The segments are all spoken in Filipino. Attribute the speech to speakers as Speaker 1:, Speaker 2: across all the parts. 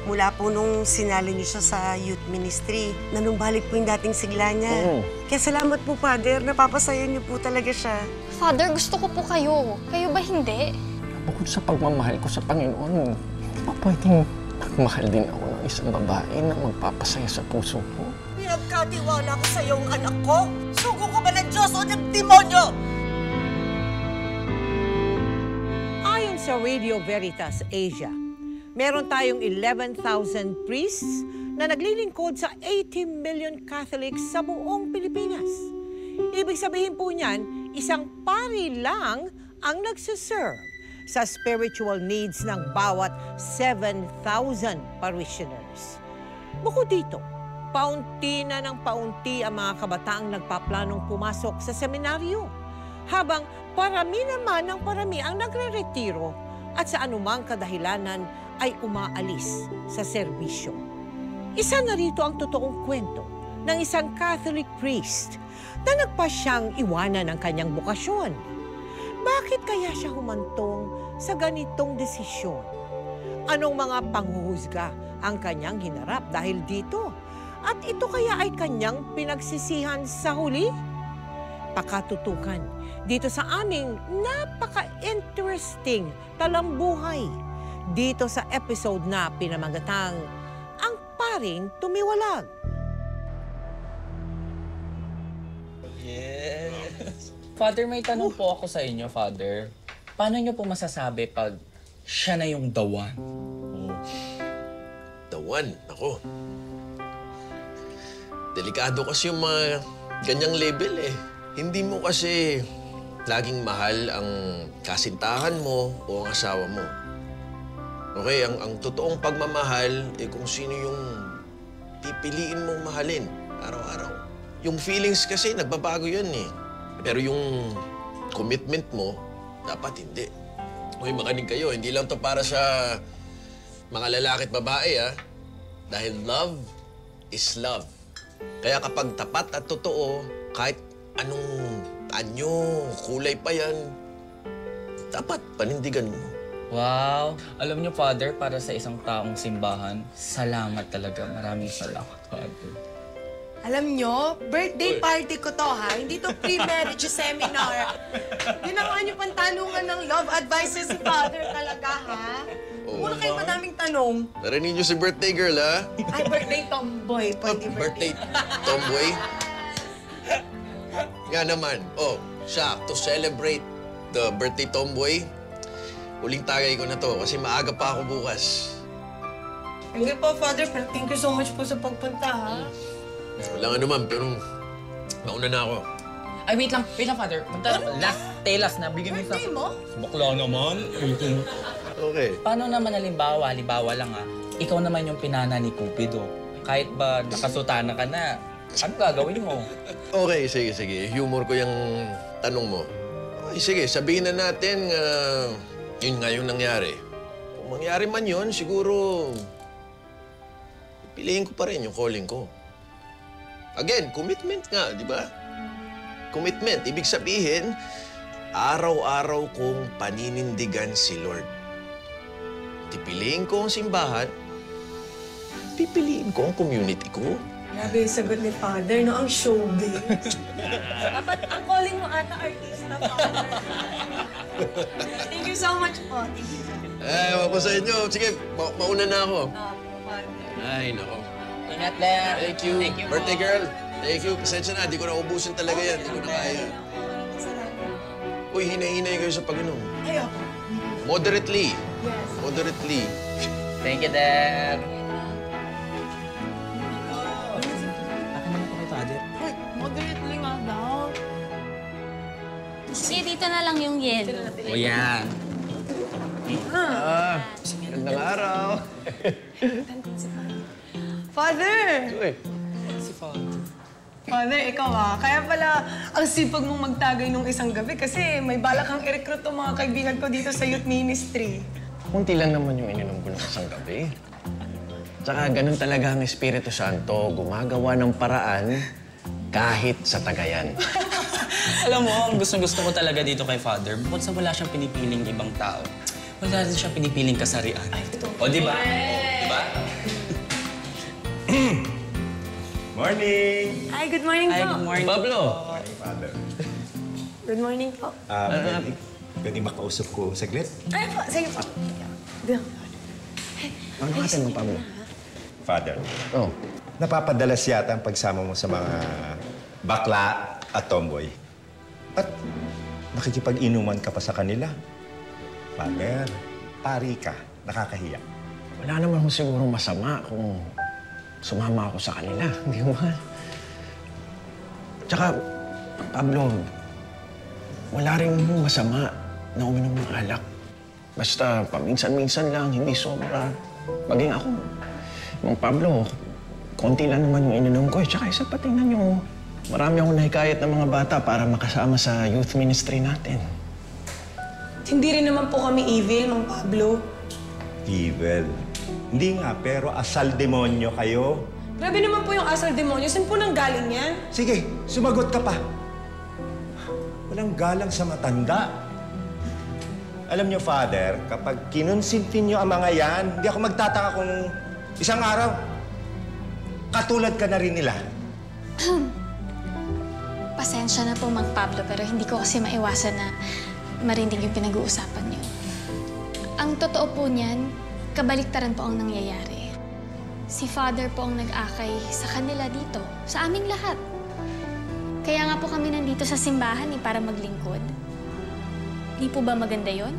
Speaker 1: Mula po nung sinali niyo siya sa youth ministry, nanumbalik po yung dating sigla niya. Kaya salamat po, Father. Napapasaya niyo po talaga siya.
Speaker 2: Father, gusto ko po kayo. Kayo ba hindi?
Speaker 3: Bukod sa pagmamahal ko sa Panginoon, di ba pwedeng magmahal din ako ng isang babae na magpapasaya sa puso ko?
Speaker 1: Pinagkatiwala ko sa iyong anak ko. Sugo ka ba ng Diyos o ng demonyo?
Speaker 4: Ayon sa Radio Veritas Asia, meron tayong 11,000 priests na naglilingkod sa 80 million Catholics sa buong Pilipinas. Ibig sabihin po niyan, isang pari lang ang nagsiserve sa spiritual needs ng bawat 7,000 parishioners. Bukod dito, paunti na ng paunti ang mga kabataang nagpaplanong pumasok sa seminaryo, habang parami naman ng parami ang nagre-retiro at sa anumang kadahilanan ay umaalis sa serbisyo. Isa na rito ang totoong kwento ng isang Catholic priest na nagpasyang iwanan ang kanyang bukasyon. Bakit kaya siya humantong sa ganitong desisyon? Anong mga panghuhusga ang kanyang hinarap dahil dito? At ito kaya ay kanyang pinagsisihan sa huli? Pakatutukan dito sa aming napaka-interesting talambuhay dito sa episode na pinamagatang Ang Paring Tumiwalag.
Speaker 5: Yes! Father, may tanong po ako sa inyo, Father. Paano niyo po masasabi pag siya na yung the one?
Speaker 6: The one? Ako. Delikado kasi yung mga ganyang label eh. Hindi mo kasi laging mahal ang kasintahan mo o ang asawa mo. Okay, ang totoong pagmamahal, kung sino yung pipiliin mong mahalin araw-araw. Yung feelings kasi, nagbabago yun eh. Pero yung commitment mo, dapat hindi. Okay, makinig kayo. Hindi lang to para sa mga lalaki at babae, ha? Dahil love is love. Kaya kapag tapat at totoo, kahit anong anyo, kulay pa yan, dapat panindigan mo.
Speaker 5: Wow! Alam niyo, Father, para sa isang taong simbahan, salamat talaga. Maraming salamat, Father.
Speaker 7: Alam nyo, birthday party ko to, ha? Hindi to pre-marriage seminar. Ginawa nyo pang tanungan ng love advices si Father talaga, ha? Muna kayo madaming tanong.
Speaker 6: Narinig niyo si birthday girl, ha?
Speaker 7: Ay, birthday tomboy. Pwede
Speaker 6: Birthday tomboy? Nga naman. Oh, siya, to celebrate the birthday tomboy, uling tagay ko na to kasi maaga pa ako bukas.
Speaker 7: Hindi po, Father, pero thank you so much po sa pagpunta, ha?
Speaker 6: Walang ano, ma'am, pero nauna na ako.
Speaker 5: Ay, wait lang, Father. Last na. Bigyan mo sa...
Speaker 7: Birthday mo?
Speaker 5: Bakla naman.
Speaker 6: Okay.
Speaker 5: Paano naman halimbawa lang ikaw naman yung pinana ni Cupido. Kahit ba nakasutana ka na, ano gagawin mo?
Speaker 6: Okay, sige. Humor ko yung tanong mo. Okay, sige, sabihin na natin yun nga yung nangyari. Kung mangyari man yun, siguro piliin ko pa rin yung calling ko. Again, commitment nga, di ba? Commitment. Ibig sabihin, araw-araw kong paninindigan si Lord. Pipiliin ko ang simbahan, pipiliin ko ang community ko.
Speaker 7: Grabe yung sagot ni Father, no? Ang showbiz. Dapat ang calling mo ata artista, Father. Thank you so much po. Thank you.
Speaker 6: Ewan ko sa inyo. Sige, mauna na ako.
Speaker 7: Father.
Speaker 6: Ay, nako.
Speaker 5: Ingat lang.
Speaker 6: Thank you.
Speaker 5: Thank you,
Speaker 6: Birthday
Speaker 5: Mom.
Speaker 6: girl. Thank you. Pasensya na. Di ko na ubusin talaga yan. Di ko na kaya. Uy, hinay-hinay kayo sa pag-inom.
Speaker 7: Ayoko.
Speaker 6: Moderately.
Speaker 7: Yes.
Speaker 6: Moderately.
Speaker 5: Thank you, Dad.
Speaker 3: Akin naman po kay Father.
Speaker 7: Uy, moderately nga daw.
Speaker 2: Sige, dito na lang yung yelo.
Speaker 5: O yan.
Speaker 6: Magandang araw.
Speaker 7: Father!
Speaker 6: Uy.
Speaker 7: Father, ikaw kaya pala ang sipag mong magtagay nung isang gabi kasi may balak kang i-recruit ang mga kaibigan ko dito sa youth ministry.
Speaker 3: Kunti lang naman yung ininom ko ng isang gabi. Tsaka ganun talaga ang Espiritu Santo, gumagawa ng paraan kahit sa tagayan.
Speaker 5: Alam mo, ang gustong-gusto ko talaga dito kay Father, bukod sa wala siyang pinipiling ibang tao, wala rin siyang pinipiling kasarian. O, di ba? Di ba? ba?
Speaker 8: Morning!
Speaker 7: Ay, good morning po.
Speaker 3: Pablo!
Speaker 8: Father.
Speaker 7: Good morning po.
Speaker 8: Pwede makausap ko saglit?
Speaker 7: Ay po, sige po.
Speaker 3: Ano natin mo, Pablo?
Speaker 8: Father,
Speaker 3: Oh.
Speaker 8: napapadalas yata ang pagsama mo sa mga bakla at tomboy. At nakikipag-inuman ka pa sa kanila. Father, pari ka. Nakakahiya.
Speaker 3: Wala naman siguro masama kung sumama ako sa kanila. Hindi mo ba? Tsaka, Pablo, wala rin masama na uminom ng alak. Basta paminsan-minsan lang, hindi sobra. Maging ako. Mang Pablo, konti lang naman yung ininom ko. Tsaka isa pa, tingnan nyo. Marami akong nahikayat ng mga bata para makasama sa youth ministry natin.
Speaker 7: Hindi rin naman po kami evil, Mang Pablo.
Speaker 8: Evil. Hindi nga, pero asal demonyo kayo.
Speaker 7: Grabe naman po yung asal demonyo. Saan po nang galing yan?
Speaker 8: Sige, sumagot ka pa. Walang galang sa matanda. Alam niyo, Father, kapag kinonsinti niyo ang mga yan, hindi ako magtataka kung isang araw, katulad ka na rin nila.
Speaker 2: Pasensya na po, Mang Pablo, pero hindi ko kasi maiwasan na marinig yung pinag-uusapan niyo. Ang totoo po niyan, kabaliktaran po ang nangyayari. Si Father po ang nag-akay sa kanila dito, sa aming lahat. Kaya nga po kami nandito sa simbahan para maglingkod. Di po ba maganda yon?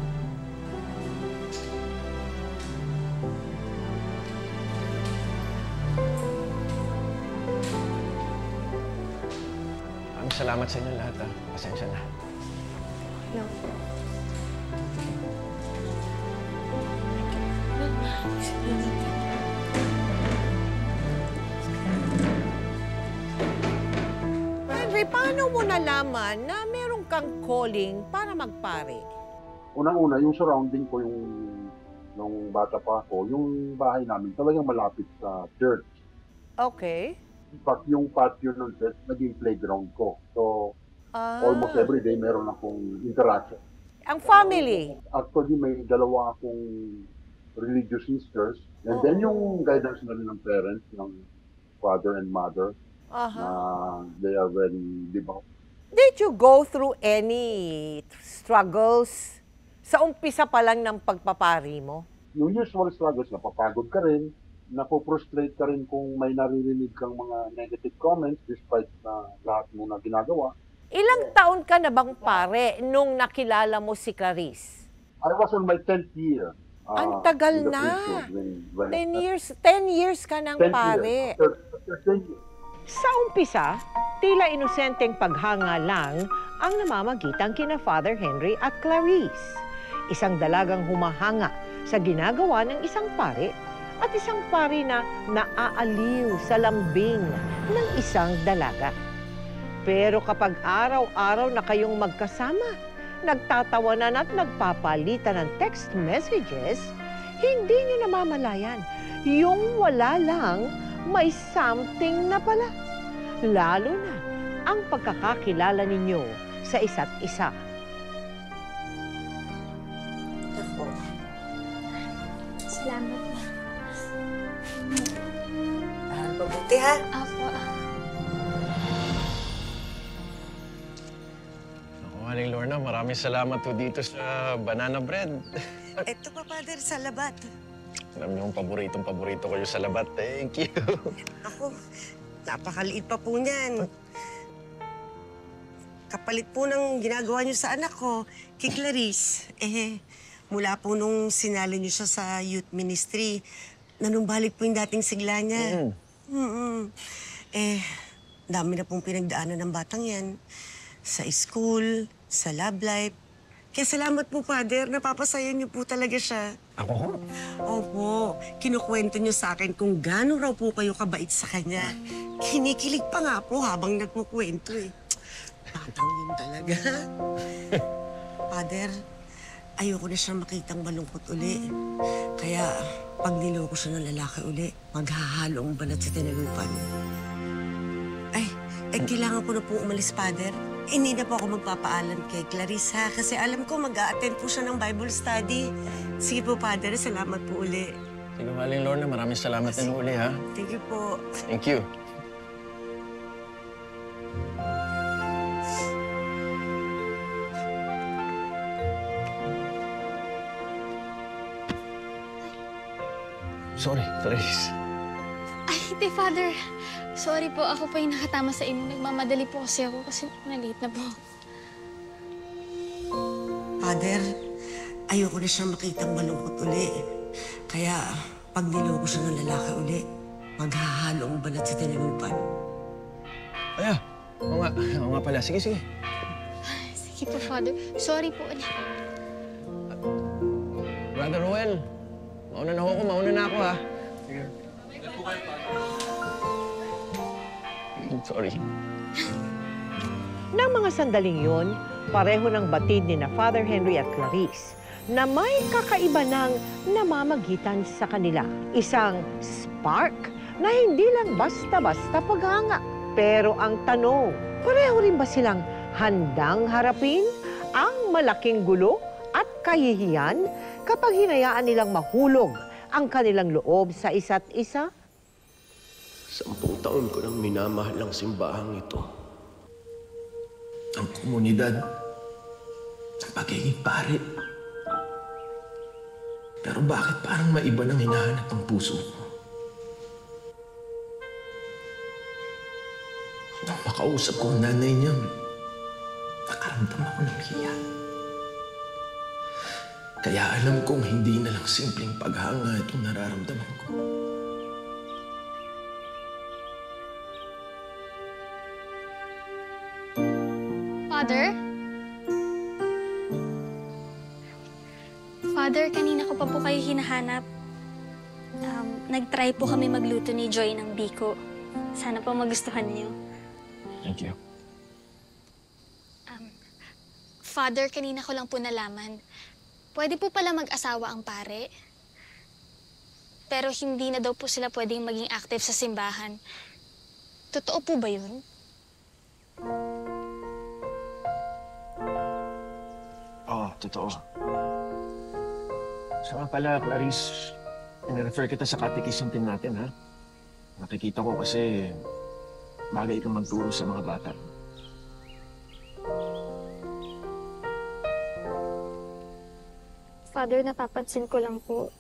Speaker 3: Salamat sa inyo lahat, ha. Pasensya na.
Speaker 7: No.
Speaker 4: Henry, paano mo nalaman na meron kang calling para magpare?
Speaker 9: Unang-una, yung surrounding ko nung bata pa ako, yung bahay namin talagang malapit sa church.
Speaker 4: Okay.
Speaker 9: In fact, yung patio ng church, naging playground ko. So, almost every day meron akong interaction.
Speaker 4: Ang family?
Speaker 9: Actually, may dalawa akong religious sisters. And then yung guidance na rin ng parents, ng father and mother, they are very devout.
Speaker 4: Did you go through any struggles sa umpisa pa lang ng pagpapari mo?
Speaker 9: Yung usual struggles, napapagod ka rin, napo-frustrate ka rin kung may naririnig kang mga negative comments despite na lahat mo na ginagawa.
Speaker 4: Ilang taon ka na bang pare nung nakilala mo si Clarice?
Speaker 9: I was on my 10th year.
Speaker 4: Ang tagal
Speaker 9: in the
Speaker 4: na.
Speaker 9: priesthood
Speaker 4: 10 years ka ng
Speaker 9: 10
Speaker 4: pare.
Speaker 9: years. After 10 years.
Speaker 4: Sa umpisa, tila inosenteng paghanga lang ang namamagitang kina Father Henry at Clarice. Isang dalagang humahanga sa ginagawa ng isang pare at isang pare na naaaliw sa lambing ng isang dalaga. Pero kapag araw-araw na kayong magkasama, nagtatawanan at nagpapalitan ng text messages, hindi nyo namamalayan yung wala lang may something na pala. Lalo na ang pagkakakilala ninyo sa isa't isa.
Speaker 2: Salamat na.
Speaker 1: Mabuti, ha?
Speaker 2: Apo.
Speaker 3: Ako, Aling Lorna, maraming salamat po dito sa banana bread.
Speaker 1: Ito pa, Father, sa labat.
Speaker 3: Alam niyo, paborito kayo sa labat. Thank you.
Speaker 1: Ako, napakaliit pa po niyan. Kapalit po ng ginagawa niyo sa anak ko, kay Clarice. Mula po nung sinali niyo siya sa youth ministry, nanumbalik po yung dating sigla niya. Dami na pong pinagdaanan ng batang yan. Sa school, sa love life. Kaya salamat po, Father. Napapasaya niyo po talaga siya.
Speaker 3: Ako?
Speaker 1: Opo. Kinukwento niyo sa akin kung gaano raw po kayo kabait sa kanya. Kinikilig pa nga po habang nagkukwento eh. Batang yun talaga. Father, ayoko na siya makitang malungkot uli. Kaya pag niloko siya ng lalaki uli, maghahalo ang balat sa tinalupan. Kailangan ko na po umalis, Father. Hindi na po ako magpapaalam kay Clarice, ha? Kasi alam ko mag-a-attend po siya ng Bible study. Sige po, Father. Salamat po uli.
Speaker 3: Sige, Maling Lorna, maraming salamat din uli, ha?
Speaker 1: Thank you po.
Speaker 3: Thank you. Sorry, Clarice.
Speaker 2: Ay, hindi, Father. Sorry po, ako pa yung nakatama sa inyo. Nagmamadali po kasi ako kasi na-late na po.
Speaker 1: Father, ayoko na siya makitang malungkot uli. Kaya pag niloko siya ng lalaki uli, maghahalo ang balat sa tinalupan.
Speaker 3: Oo nga pala. Sige, sige.
Speaker 2: Sige po, Father. Sorry po ulit.
Speaker 3: Brother Roel, mauna na ako, ha? Sige. Sorry.
Speaker 4: Nang mga sandaling yun, pareho ng batid ni na Father Henry at Clarice na may kakaiba ng namamagitan sa kanila. Isang spark na hindi lang basta-basta paghanga. Pero ang tanong, pareho rin ba silang handang harapin ang malaking gulo at kahihiyan kapag hinayaan nilang mahulog ang kanilang loob sa isa't isa?
Speaker 10: 10 taon ko nang minamahal ang simbahang ito.
Speaker 3: Ang komunidad, ang pagiging pare. Pero bakit parang maiba nang hinahanap ang puso ko? Nang makausap ko ang nanay niya, nakaramdam ako ng hiya. Kaya alam kong hindi na lang simpleng paghanga itong nararamdaman ko.
Speaker 2: Father? Father, kanina ko pa po kayo hinahanap. Nag-try po kami magluto ni Joy ng biko. Sana po magustuhan niyo.
Speaker 3: Thank you.
Speaker 2: Father, kanina ko lang po nalaman. Pwede po pala mag-asawa ang pare. Pero hindi na daw po sila pwedeng maging active sa simbahan. Totoo po ba yun?
Speaker 3: Oo, totoo. Saka pala, Clarice, in-refer kita sa catechism team natin, ha? Nakikita ko kasi bagay kang magturo sa mga bata.
Speaker 2: Father, napapansin ko lang po.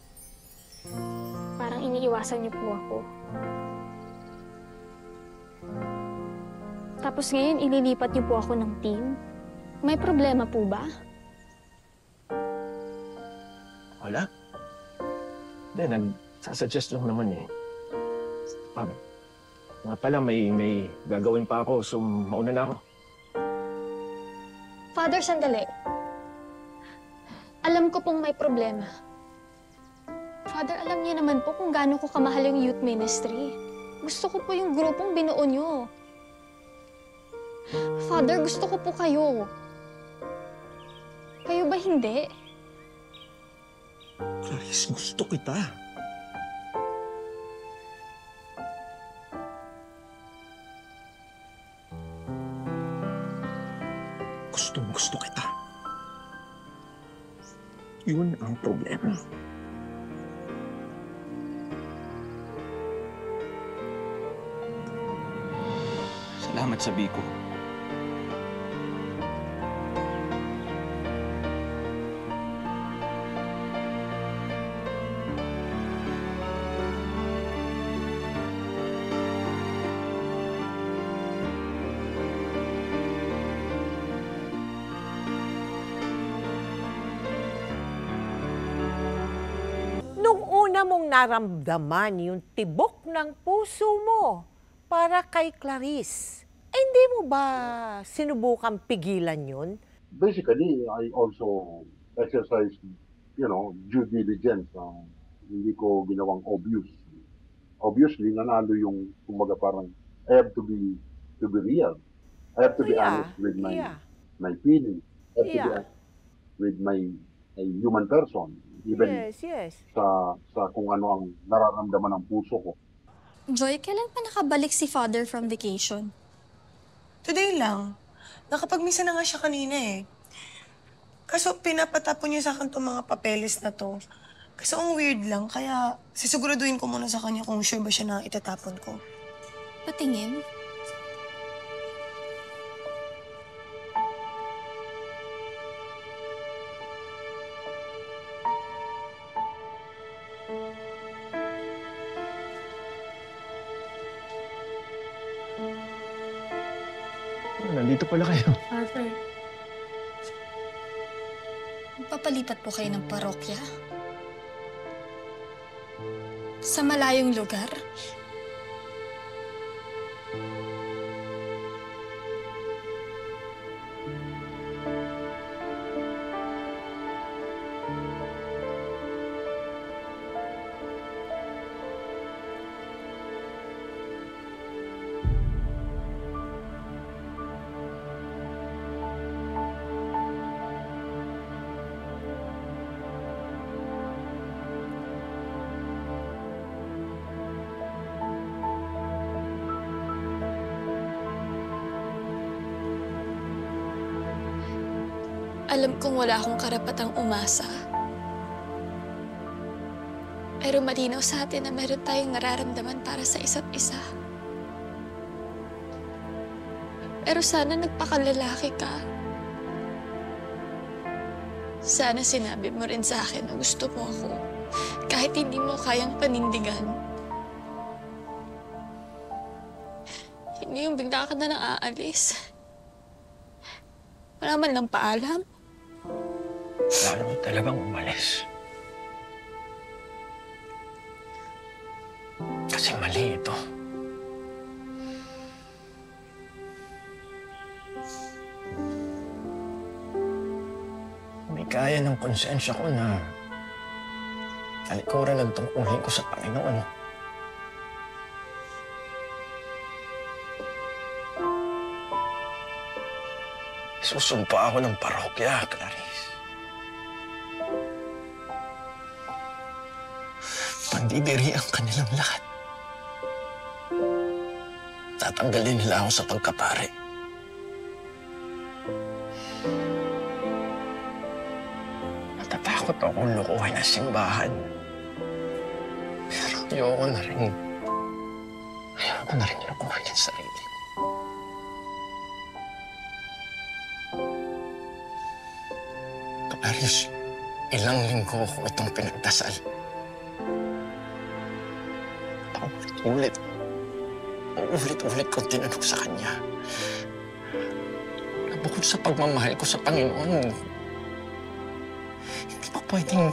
Speaker 2: Parang iniiwasan niyo po ako. Tapos ngayon, ililipat niyo po ako ng team. May problema po ba?
Speaker 3: Wala? Hindi, nagsasuggest lang naman eh. Nga pala, may gagawin pa ako, so mauna na ako.
Speaker 2: Father, sandali. Alam ko pong may problema. Father, alam niyo naman po kung gaano ko kamahal yung youth ministry. Gusto ko po yung grupong binuo niyo. Father, gusto ko po kayo. Kayo ba hindi?
Speaker 3: Clarice, gusto kita. Gusto kita. Yun ang problema. Salamat sa biko.
Speaker 4: Nung una mong naramdaman yung tibok ng puso mo para kay Clarice, hindi mo ba sinubukang pigilan yun?
Speaker 9: Basically, I also exercise, due diligence. Hindi ko ginawang obvious. Obviously, nanalo yung, kumbaga parang, I have to be real. I have to be honest with my feelings. I have to be honest with my human person. Even sa kung ano ang nararamdaman ng puso ko.
Speaker 11: Joy, kailan pa nakabalik si Father from vacation?
Speaker 7: Today lang. Nakapagmisa na nga siya kanina eh. Kaso pinapatapon niya sa akin itong mga papeles na to. Kasi ang weird lang, kaya sisiguraduhin ko muna sa kanya kung sure ba siya na itatapon ko.
Speaker 11: Patingin.
Speaker 3: Nandito pala kayo.
Speaker 11: Father. Papalipat po kayo ng parokya? Sa malayong lugar? Alam kong wala akong karapatang umasa. Pero malinaw sa atin na meron tayong nararamdaman para sa isa't isa. Pero sana nagpakalalaki ka. Sana sinabi mo rin sa akin na gusto mo ako, kahit hindi mo kayang panindigan. Hindi yung bigla ka na nang aalis. Wala man lang paalam.
Speaker 3: Plano mo talagang umalis. Kasi mali ito. May kaya ng konsensya ko na talikuran ang tungkulin ko sa Panginoon. Susumpa ako ng parokya, Clarice. Pandidiri ang kanilang lahat. Tatanggalin nila ako sa pagkapare. Natatakot akong lukuhin ang simbahan. Pero ayoko na rin lukuhin ang sarili ko. Clarice, ilang linggo ko itong pinagdasal. Ulit-ulit kong tinanong sa kanya. Na bukod sa pagmamahal ko sa Panginoon, hindi pa pwedeng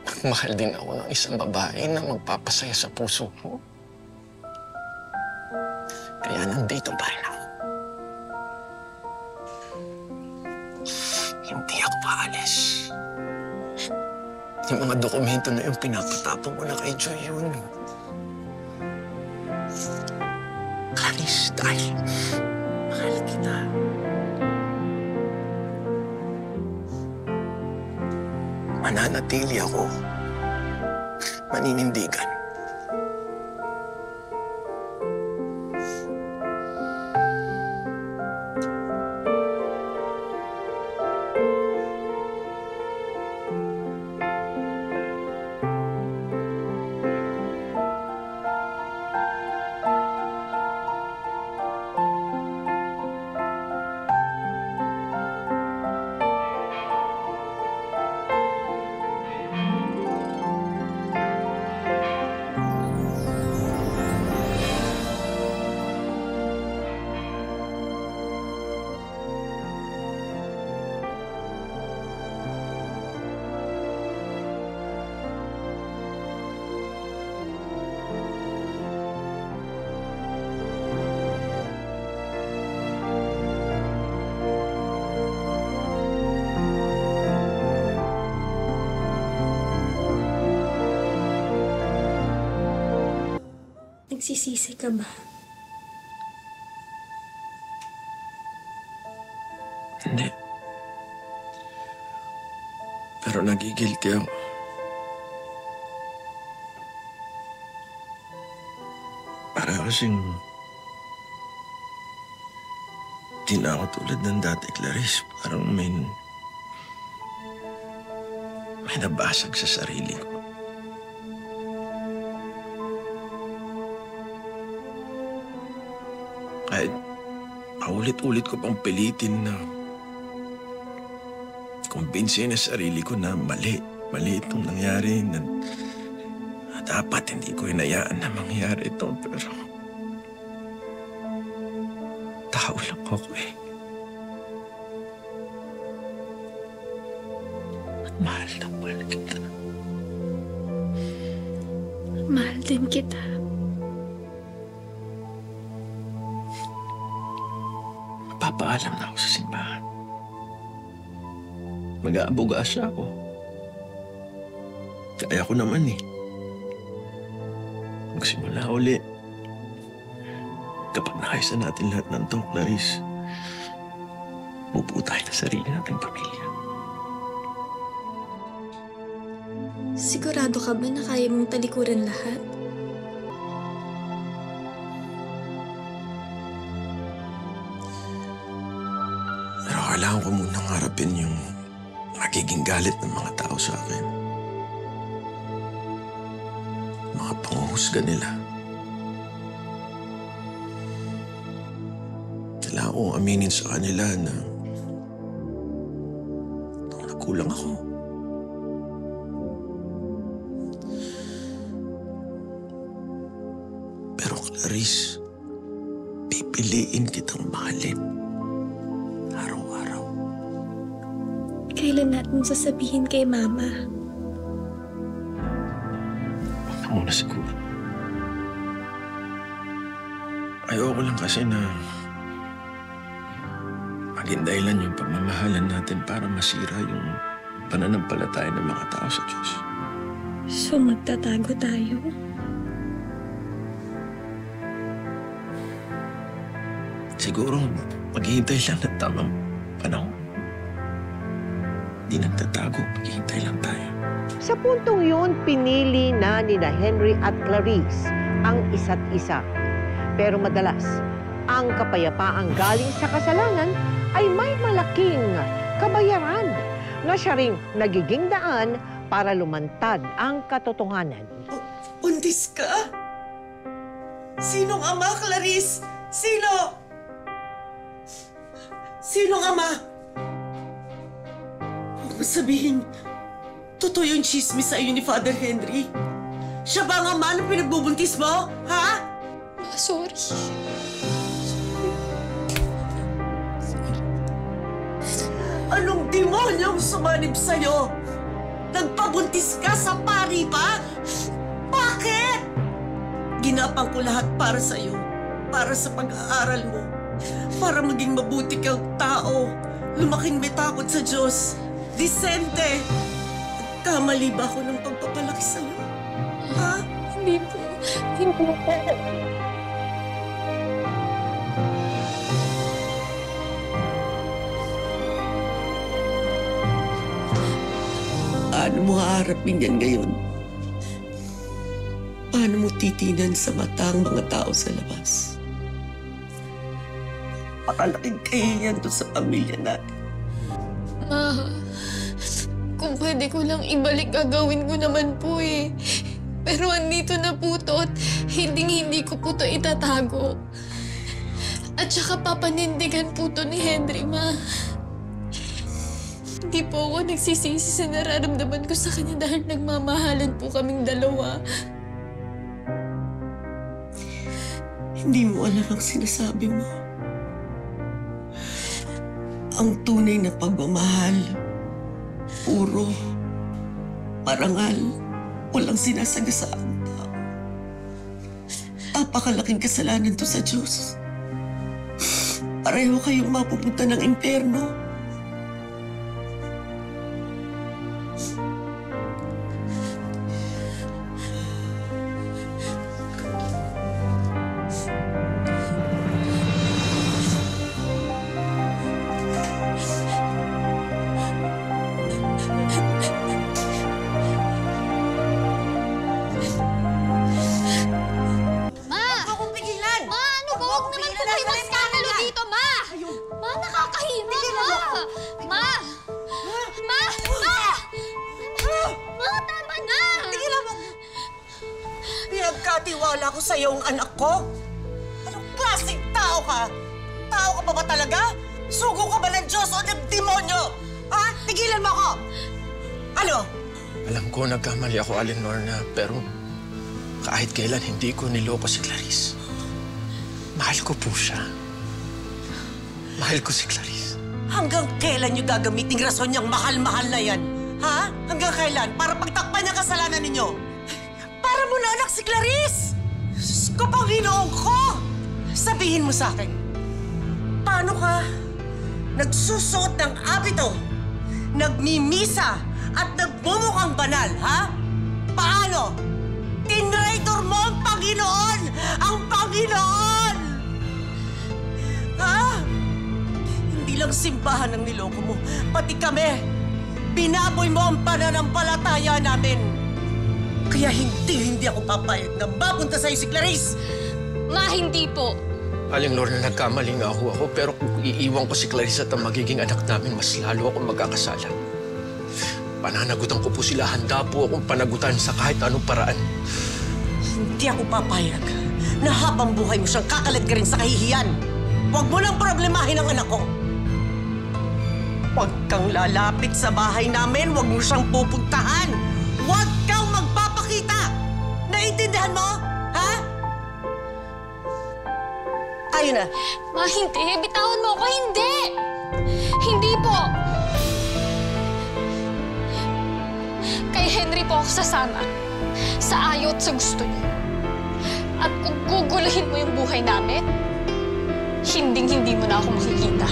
Speaker 3: magmahal din ako ng isang babae na magpapasaya sa puso ko. Kaya nandito pa rin ako. Hindi ako paalis. Yung mga dokumento na yung pinapatapon mo na kay Joy yun. Clarice, dahil mahal kita. Mananatili ako. Maninindigan.
Speaker 11: Nagsisisi ka ba?
Speaker 3: Hindi. Pero nagigilty ako. Para kasing di na ako tulad ng dati, Clarice. may nabasag sa sarili ko. Kahit paulit-ulit ko pang pilitin na kumbinsihin na sarili ko na mali itong nangyari, na dapat hindi ko hinayaan na mangyari ito, pero tao lang ako eh. At mahal na mahal kita.
Speaker 2: Mahal din kita.
Speaker 3: Papaalam na ako sa simbahan. Mag-aabogasya ako. Kaya ko naman eh. Magsimula uli. Kapag nakaysa natin lahat ng to, Clarice, bubuo tayo na sarili nating pamilya.
Speaker 2: Sigurado ka ba na kaya mong talikuran lahat?
Speaker 3: Pero kailangan ko munang harapin yung magiging galit ng mga tao sa akin. Mga panguhusga nila. Kailangan kong aminin sa kanila na nagkulang ako. Pero Clarice, pipiliin kitang mahalin. Araw-araw.
Speaker 2: Kailan natin sasabihin kay Mama?
Speaker 3: Huwag na muna siguro. Ayoko lang kasi na maging dahilan yung pagmamahalan natin para masira yung pananampalataya ng mga tao sa Diyos.
Speaker 2: So magtatago tayo?
Speaker 3: Siguro maghihintay lang ng tamang panahon. Di nagtatago, maghihintay lang tayo.
Speaker 4: Sa puntong yun, pinili na nina Henry at Clarice ang isa't isa. Pero madalas, ang kapayapaang galing sa kasalanan ay may malaking kabayaran na siya ring nagiging daan para lumantad ang katotohanan.
Speaker 1: Buntis ka? Sinong ama, Clarice? Sino? Sinong ama? Huwag mo sabihin, totoo yung chismis sa iyo ni Father Henry. Siya ba ang ama na pinagbubuntis mo? Ha?
Speaker 11: Sorry.
Speaker 1: Anong demonyong sumanib sa'yo? Nagpabuntis ka sa pari pa? Bakit? Ginapang ko lahat para sa'yo. Para sa pag-aaral mo. Para maging mabuti kang tao. Lumaking may takot sa Diyos. Disente. Kamali ba ako ng pagpapalaki sa'yo? Ha?
Speaker 11: Hindi po. Hindi po.
Speaker 1: Paano mo haharapin yan ngayon? Paano mo titinan sa mata ang mga tao sa labas? Pakalaking kahiyan to sa pamilya natin.
Speaker 11: Ma, kung pwede ko lang ibalik, gagawin ko naman po eh. Pero andito na po to at hindi ko po to itatago. At saka papanindigan po to ni Henry, Ma. Hindi po ako nagsisisi sa nararamdaman ko sa kanya dahil nagmamahalan po kaming dalawa.
Speaker 1: Hindi mo alam ang sinasabi mo. Ang tunay na pagmamahal, puro, marangal, walang sinasagasaan tao. Napakalaking kasalanan to sa Diyos. Pareho kayong mapupunta ng impyerno.
Speaker 2: Ma, nakakahiya, Ma!
Speaker 1: Ipagkakatiwala ko sa iyo ang anak ko? Anong klaseng tao ka? Tao ka ba talaga? Sugo ka ba ng Diyos o ng demonyo? Ha? Tigilan mo ako! Ano?
Speaker 3: Alam ko nagkamali ako, Aling Lorna, pero kahit kailan hindi ko niloko si Clarice. Mahal ko po siya. Mahal ko si Clarice.
Speaker 1: Hanggang kailan niyo gagamitin rason niyang mahal-mahal na yan? Ha? Hanggang kailan? Para pagtakpan niya kasalanan ninyo? Para mo na anak si Clarice! Diyos ko, Panginoon ko! Sabihin mo sa akin, paano ka nagsusuot ng abito, nagmimisa, at nagbumukhang banal, ha? Paano? Tinraidor mo ang Panginoon! Ang Panginoon! Ha? Hindi lang simbahan ang niloko mo, pati kami. Binaboy mo ang pananampalataya namin. Kaya hindi ako papayag na mapunta sa'yo si Clarice.
Speaker 11: Ma, hindi po.
Speaker 3: Aling Lorna, nagkamali nga ako, pero kung iiwan ko si Clarice at ang magiging anak namin, mas lalo akong magkakasala. Pananagutan ko po sila. Handa po akong panagutan sa kahit anong paraan.
Speaker 1: Hindi ako papayag na habang buhay mo siyang kakalat ka rin sa kahihiyan. Huwag mo lang problemahin ang anak ko. Huwag kang lalapit sa bahay namin. Huwag mo siyang pupuntahan. Huwag kang magpapakita. Naiintindihan mo? Ha? Ayun na.
Speaker 11: Ma, hindi. Bitawan mo ako. Hindi! Hindi po! Kay Henry po ako sasama. Sa ayaw at sa gusto niyo. At kung guguluhin mo yung buhay namin, hinding-hindi mo na ako makikita.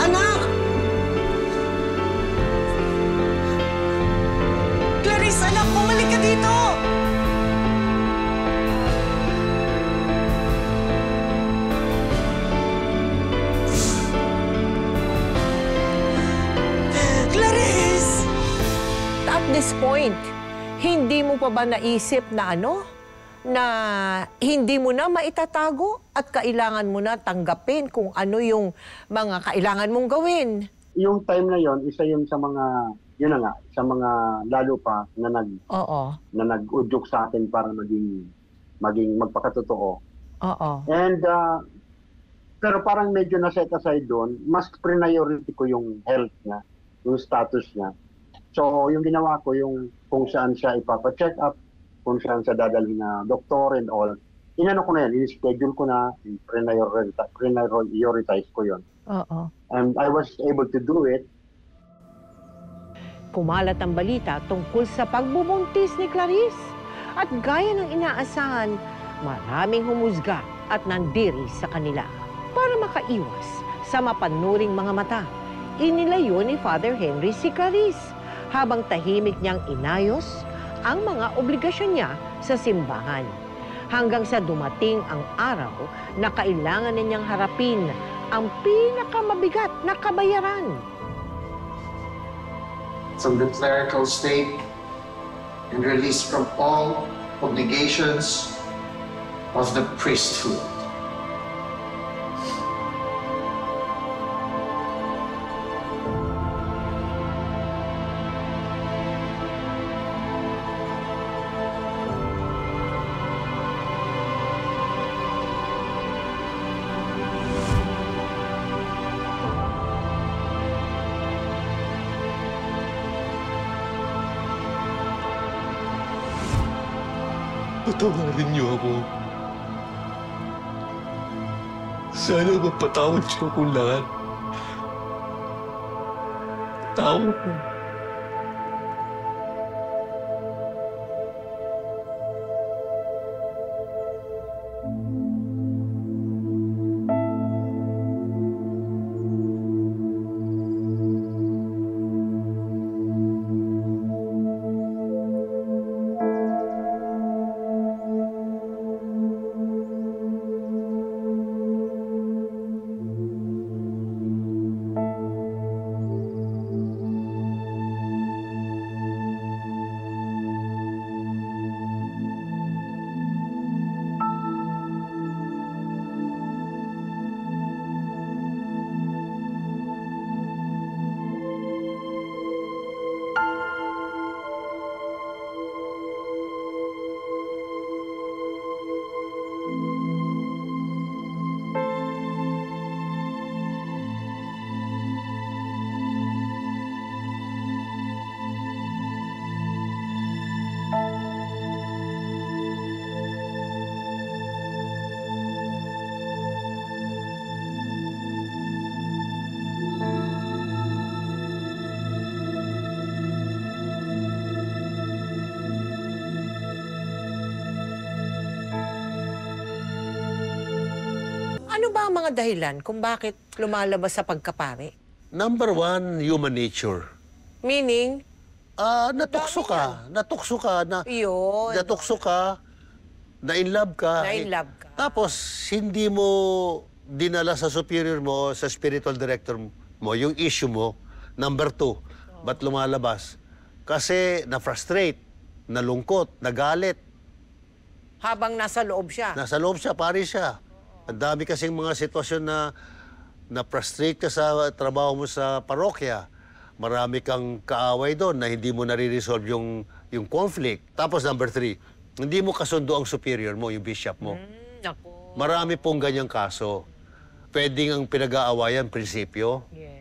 Speaker 1: Anak! Clarice, anak, bumalik ka dito! Clarice!
Speaker 4: At this point, hindi mo pa ba naisip na na hindi mo na maitatago at kailangan mo na tanggapin kung ano yung mga kailangan mong gawin?
Speaker 9: Yung time na yon, isa yun sa mga, yun na nga, sa mga lalo pa na nag-udyok sa akin para maging magpakatotoo.
Speaker 4: Oo.
Speaker 9: And, pero parang medyo na-set aside doon, mas priority ko yung health niya, yung status niya. So, yung ginawa ko, yung kung saan siya ipapa-check up, kung saan siya dadalhin na doktor and all, inano ko na yan, in-schedule ko na, prioritize ko yun.
Speaker 4: Oo.
Speaker 9: And I was able to do it.
Speaker 4: Kumalat ang balita tungkol sa pagbubuntis ni Clarice. At gaya ng inaasahan, maraming humusga at nandiri sa kanila. Para makaiwas sa mapanuring mga mata, inilayo ni Father Henry si Clarice habang tahimik niyang inayos ang mga obligasyon niya sa simbahan. Hanggang sa dumating ang araw na kailangan ninyang harapin ang pinakamabigat na kabayaran.
Speaker 12: From the clerical state and released from all obligations of the priesthood.
Speaker 10: Patawarin niyo ako. Sana mapatawad niyo akong lahat. Tao ko.
Speaker 4: Ano ba ang mga dahilan kung bakit lumalabas sa pagkapare?
Speaker 13: Number one, human nature.
Speaker 4: Meaning?
Speaker 13: Natukso ka. Natukso ka.
Speaker 4: Yun.
Speaker 13: Natukso ka. Na-in-love ka.
Speaker 4: Na-in-love ka.
Speaker 13: Tapos, hindi mo dinala sa superior mo, sa spiritual director mo, yung issue mo. Number two, ba't lumalabas? Kasi na-frustrate, nalungkot, nagalit.
Speaker 4: Habang nasa loob siya?
Speaker 13: Nasa loob siya, pare siya. Ang dami kasing mga sitwasyon na na-frustrate ka sa trabaho mo sa parokya. Marami kang kaaway doon na hindi mo nare-resolve yung conflict. Tapos number three, hindi mo kasundo ang superior mo, yung bishop mo.
Speaker 4: Naku.
Speaker 13: Marami pong ganyang kaso. Pwedeng ang pinag-aawayan, prinsipyo.
Speaker 4: Yes.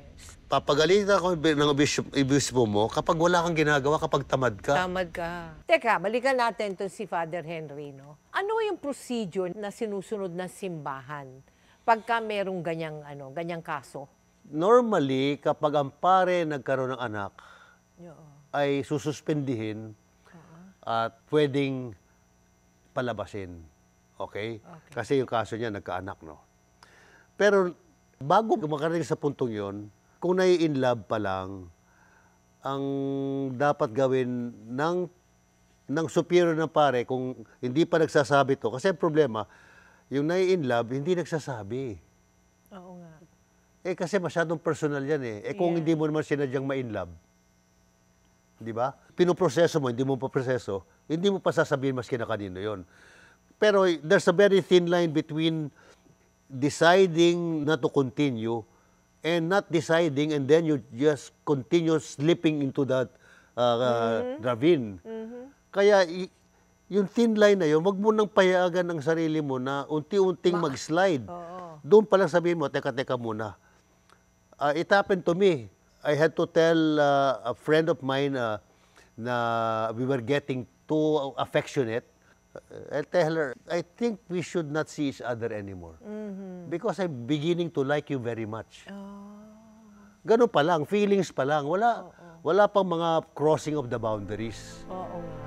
Speaker 13: Papagalitan ako ng obispo mo kapag wala kang ginagawa, kapag tamad ka.
Speaker 4: Tamad ka. Teka, balikan natin to si Father Henry, no? Ano yung procedure na sinusunod ng simbahan pagka merong ganyang kaso?
Speaker 13: Normally, kapag ang pare nagkaroon ng anak, ay sususpendihin at pwedeng palabasin. Okay? Kasi yung kaso niya, nagkaanak, no? Pero bago makarating sa puntong yon, kung nai-inlove pa lang, ang dapat gawin ng superior ng pare, kung hindi pa nagsasabi to, kasi ang problema, yung nai-inlove, hindi nagsasabi.
Speaker 4: Oo nga.
Speaker 13: Kasi masyadong personal yan eh. Kung hindi mo naman sinadyang ma-inlove, di ba? Pinoproseso mo, hindi mo pa proseso, hindi mo pa sasabihin maski na kanino yon. Pero there's a very thin line between deciding not to continue and not deciding, and then you just continue slipping into that ravine. Kaya yung thin line na yun, wag mo nang payagan ang sarili mo na unti-unting mag-slide. Doon pa lang sabihin mo, teka muna. It happened to me. I had to tell a friend of mine na we were getting too affectionate. I'll tell her, I think we should not see each other anymore. Because I'm beginning to like you very much. Ganun pa lang, feelings pa lang. Wala pang mga crossing of the boundaries.
Speaker 4: Oo nga.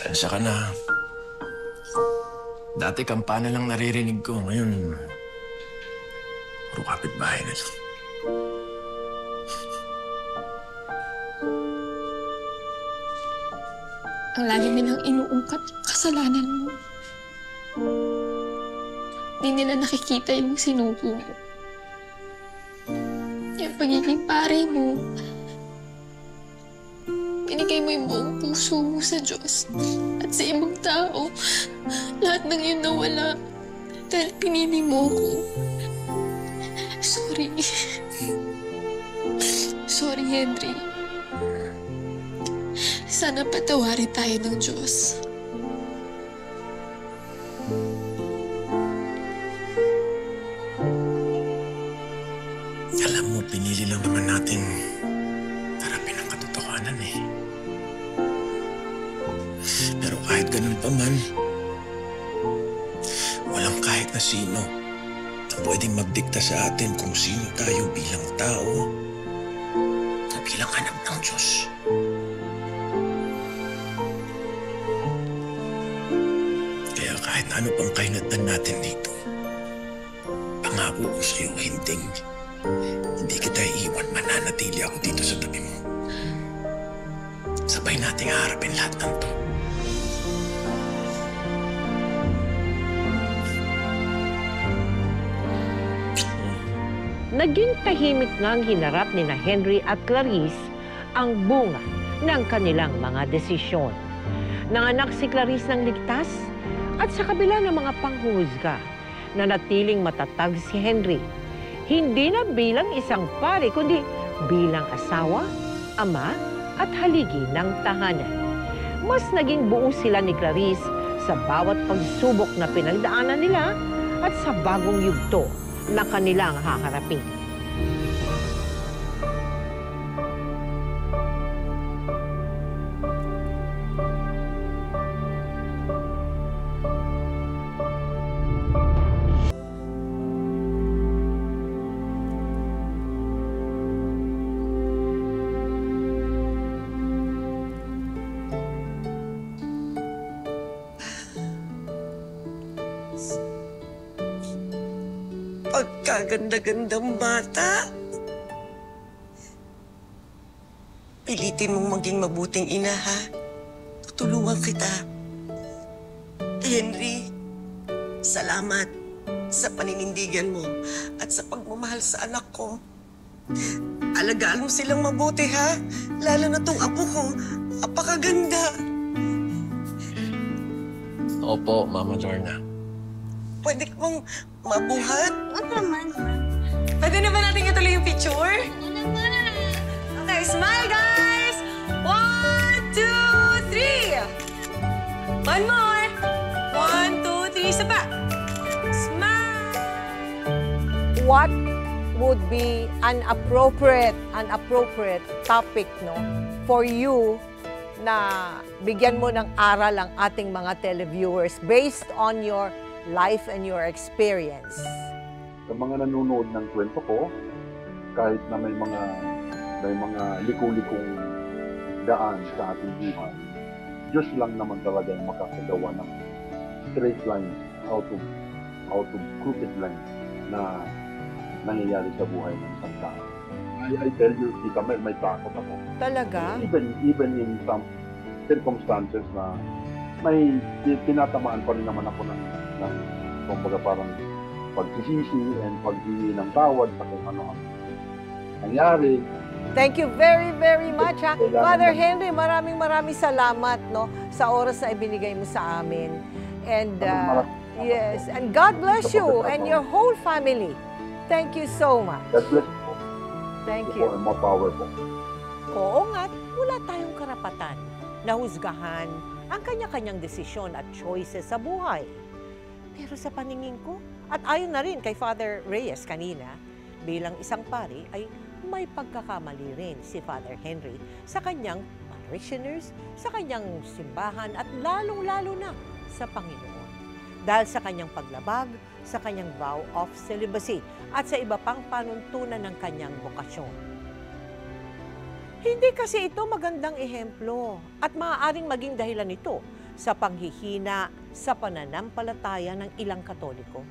Speaker 3: Alsa ka na. Dati kampana lang naririnig ko. Ngayon, puro kapitbahay na lang.
Speaker 11: Ang lagi nilang inuungkat yung kasalanan mo. Di nila nakikita yung sinuko mo. Yung pagiging pare mo. Binigay mo yung buong puso mo sa Diyos at sa ibang tao. Lahat ng yun nawala dahil pinili mo ko. Sorry. Sorry, Henry. Sana patawarin tayo ng Diyos.
Speaker 3: Alam mo, pinili lang naman natin harapin ang katotohanan eh. Pero kahit ganun pa man, walang kahit na sino na pwedeng magdikta sa atin kung sino tayo bilang tao o bilang anak ng Diyos. Kaya kahit ano pang kainatan natin dito, pangako ko sa'yo, hindi kita iiwan, mananatili ako dito sa tabi mo. Sabay nating harapin lahat ng to.
Speaker 4: Naging tahimik ngang hinarap ni na Henry at Clarice ang bunga ng kanilang mga desisyon. Nanganak si Clarice ng ligtas at sa kabila ng mga panghuhusga, nanatiling matatag si Henry. Hindi na bilang isang pare, kundi bilang asawa, ama at haligi ng tahanan. Mas naging buo sila ni Clarice sa bawat pagsubok na pinagdaanan nila at sa bagong yugto na kanilang haharapin.
Speaker 1: Pagkaganda-gandang bata. Pilitin mong maging mabuting ina, ha? Tutulungan kita. Henry, salamat sa paninindigan mo at sa pagmamahal sa anak ko. Alagaan mo silang mabuti, ha? Lalo na tong apo ko. Apakaganda.
Speaker 6: Opo, Mama Lorna.
Speaker 1: Pwede kong mabuhat?
Speaker 11: Oo naman.
Speaker 7: Pwede na ba natin ituloy yung picture? Okay, smile, guys! 1, 2, 3! One more! 1, 2, 3, isa pa! Smile!
Speaker 4: What would be an appropriate topic, no, for you na bigyan mo ng aral ang ating mga televiewers based on your life and your experience?
Speaker 9: Sa mga nanonood ng kwento ko, kahit na may mga liku-likong daan sa ating buhay, Diyos lang naman talaga ang makakagawa ng straight lines out of crooked lines na nangyayari sa buhay ng isang tao. I tell you, Tita Mel, may takot ako.
Speaker 4: Talaga?
Speaker 9: Even in some circumstances na may tinatamaan pa rin naman ako ng kumbaga parang pagsisisi and paghingi ng tawad sa kung ano ang nangyari.
Speaker 4: Thank you very, very much, ha? Father Henry, maraming salamat, no, sa oras na ibinigay mo sa amin. And, yes, and God bless you and your whole family. Thank you so much.
Speaker 9: God bless you.
Speaker 4: Thank you.
Speaker 9: More power po.
Speaker 4: Oo nga't wala tayong karapatan na husgahan ang kanya-kanyang desisyon at choices sa buhay. Pero sa paningin ko, at ayon na rin kay Father Reyes kanina, bilang isang pari ay may pagkakamali rin si Father Henry sa kanyang parishioners, sa kanyang simbahan at lalong-lalo na sa Panginoon. Dahil sa kanyang paglabag, sa kanyang vow of celibacy at sa iba pang panuntunan ng kanyang bokasyon. Hindi kasi ito magandang ehemplo at maaaring maging dahilan ito sa panghihina sa pananampalataya ng ilang Katoliko.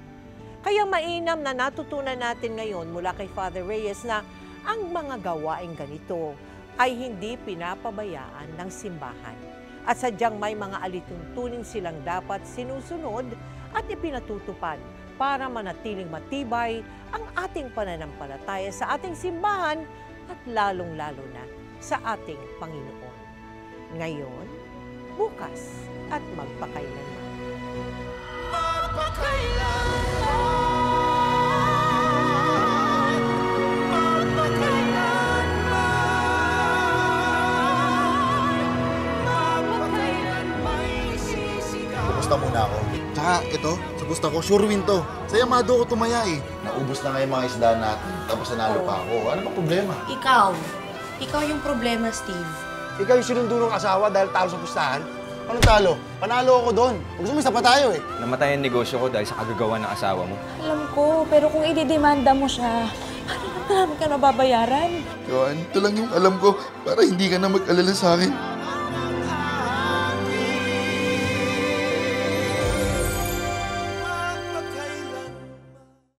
Speaker 4: Kaya mainam na natutunan natin ngayon mula kay Father Reyes na ang mga gawaing ganito ay hindi pinapabayaan ng simbahan at sadyang may mga alituntunin silang dapat sinusunod at ipinatutupad para manatiling matibay ang ating pananampalataya sa ating simbahan at lalong-lalo na sa ating Panginoon. Ngayon, bukas at magpakailanman.
Speaker 14: Kumusta muna ako? Tsaka ito, sa gusto ko, sure win to. Sa Yamado ko tumaya eh. Naubos na nga yung mga isda natin, tapos nanalo pa ako. Ano bang problema?
Speaker 7: Ikaw yung problema, Steve.
Speaker 14: Ikaw yung sinundo ng asawa dahil talo sa pustahan? Anong talo? Panalo ako doon. Gusto mo isa pa tayo eh.
Speaker 15: Namatay ang negosyo ko dahil sa kagagawa ng asawa mo.
Speaker 16: Alam ko, pero kung ididemanda mo siya, paano naman ka nababayaran?
Speaker 14: Joan, ito lang yung alam ko para hindi ka na mag-alala sa akin.